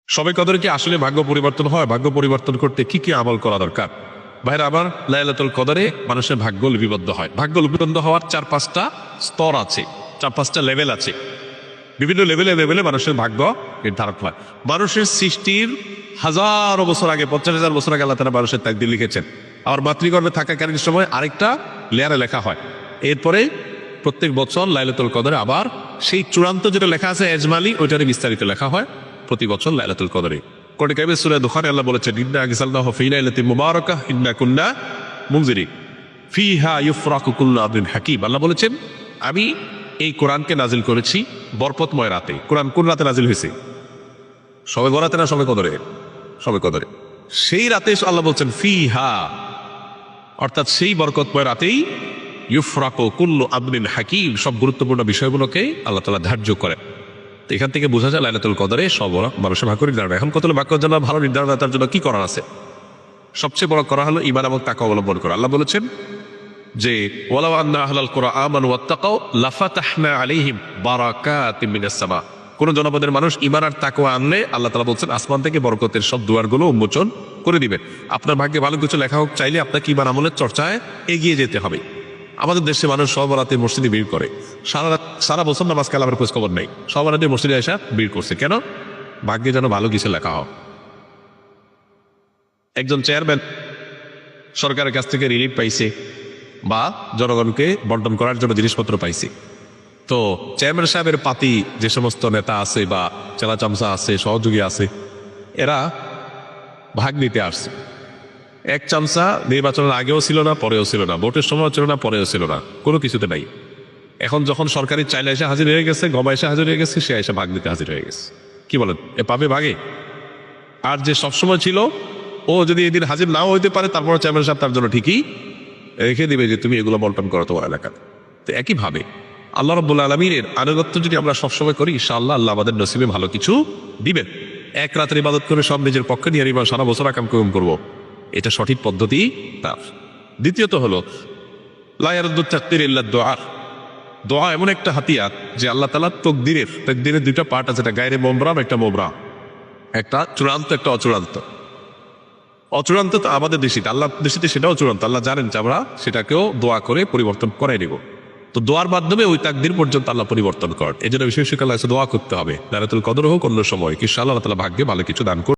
সবে কদরে কি আসলে ভাগ্য পরিবর্তন হয়? ভাগ্য পরিবর্তন করতে কি কি আমল করা দরকার? ভাইরা আবার লাইলাতুল কদরে মানুষের ভাগ্য লিপিবদ্ধ হয়। ভাগ্য লিপিবদ্ধ হওয়ার 4-5টা স্তর আছে, 4-5টা লেভেল আছে। বিভিন্ন লেভেলে লেভেলে মানুষের ভাগ্য নির্ধারণ হয়। মানুষের সৃষ্টির হাজারো বছর আগে, 50,000 বছর আগে আল্লাহ তাআলা মানুষের তাকদীর লিখেছেন। আর মাতৃগর্ভে থাকাকালীন সময় আরেকটা লেয়ারে লেখা হয়। এরপরে প্রত্যেক বছর লাইলাতুল কদরে আবার সেই চূড়ান্ত যেটা লেখা আছে এজমালি, ওইটারে বিস্তারিত লেখা হয় প্রতি বছর লাইলাতুল কদরে। কোরআন কারীমের সূরা দুখানে আল্লাহ বলেছেন, ইন্না আনজালনাহু ফী লাইলাতিন মুবারাকাহ ইন্না কুন্না মুনজিরিন ফীহা ইউফরাকু কুল্লু আমরিন হাকীম। আল্লাহ বলেছেন, আমি এই কোরআনকে নাজিল করেছি বরকতময় রাতে। কোরআন কোন রাতে নাজিল হয়েছে? সবে বরাতে না সবে কদরে? সবে কদরে। সেই রাতে আল্লাহ বলছেন ফীহা, অর্থাৎ সেই বরকতময় রাতেই ইউফরাকু কুল্লু আমরিন হাকীম, সব গুরুত্বপূর্ণ বিষয়গুলোকে আল্লাহ তাআলা ধার্য করেন। তো এখান থেকে বোঝা যায় লাইলাতুল কদরে সব মানুষের ভাগ্য নির্ধারণ। এখন কত ভাগ্যের জন্য ভালো নির্ধারণ, তার জন্য কি করার আছে? সবচেয়ে বড় করা হলো ঈমান এবং তাকওয়া অবলম্বন করা। আল্লাহ বলেছেন যে ওয়ালাউ আন্না আহলাল কুরআ আমানু ওয়াত্তাকাউ লাফাতাহনা আলাইহিম বারাকাতিম মিনাস সামা। কোন জনপদের মানুষ ঈমান আর তাকওয়া আনলে আল্লাহ তাআলা বলছেন আসমান থেকে বরকতের সব দুয়ারগুলো উন্মোচন করে দিবেন। আপনার ভাগ্যে ভালো কিছু লেখা হোক, চাইলে আপনাকে ঈমান আমলের চর্চায় এগিয়ে যেতে হবে। আমাদের দেশে মানুষ সব রাতে মসজিদে ভিড় করে, সারা বছর নামাজ কালামের খোঁজ খবর নেই, সব রাতে মসজিদে এসে ভিড় করছে কেন? ভাগ্যে যেন ভালো কিছু লেখা হোক। একজন চেয়ারম্যান সরকারের কাছ থেকে রিলিফ পাইছে বা জনগণকে বন্টন করার জন্য জিনিসপত্র পাইছে। তো চেয়ারম্যান সাহেবের পাতি যে সমস্ত নেতা আছে বা চেলা চামচা আছে, সহযোগী আছে, এরা ভাগ নিতে আসছে। এক চামচা নির্বাচনের আগেও ছিল না, পরেও ছিল না, ভোটের সময়ও ছিল না, পরেও ছিল না, কোনো কিছুতে নাই। এখন যখন সরকারি চাইলে এসে হাজির হয়ে গেছে, গমা এসে হাজির হয়ে গেছে, সে এসে ভাগ নিতে হাজির হয়ে গেছে। কি বলেন, এ পাবে ভাগে? আর যে সবসময় ছিল, ও যদি এদিন হাজির নাও হইতে পারে, তারপরে চেয়ারম্যান সাহেব তার জন্য ঠিকই রেখে দিবে যে তুমি এগুলো বন্টন করো তোমার এলাকাতে। তো একইভাবে আল্লাহ রাব্বুল আলামিনের আনুগত্য যদি আমরা সবসময় করি, ইনশাআল্লাহ আল্লাহ আমাদের নসিবে ভালো কিছু দিবেন। এক রাতের ইবাদত করে সব নিজের পক্ষে নিয়ে নিবা, সারা বছর আকাম কাম করবো, এটা সঠিক পদ্ধতি না। দ্বিতীয়ত হলো লা ইয়ারুদ্দু তাকদীর ইল্লা দুআ। দোয়া এমন একটা হাতিয়ার যে আল্লাহ তাআলা তাকদীরের দুইটা পার্ট আছে, একটা গায়রে মুবরাম, একটা মুবরাম, একটা চূড়ান্ত, একটা অচূড়ান্ত। অচূড়ান্ত তো আমাদের দৃষ্টিতে, আল্লাহ দৃষ্টিতে সেটাও চূড়ান্ত। আল্লাহ জানেন যে আমরা সেটাকেও দোয়া করে পরিবর্তন করাই নিব। তো দোয়ার মাধ্যমে ওই তাকদীর পর্যন্ত আল্লাহ পরিবর্তন করেন। এই জন্য বিশেষ করে দোয়া করতে হবে, লাইলাতুল কদর হোক অন্য সময়, ইনশাআল্লাহ আল্লাহ তাআলা ভাগ্যে ভালো কিছু দান করবেন।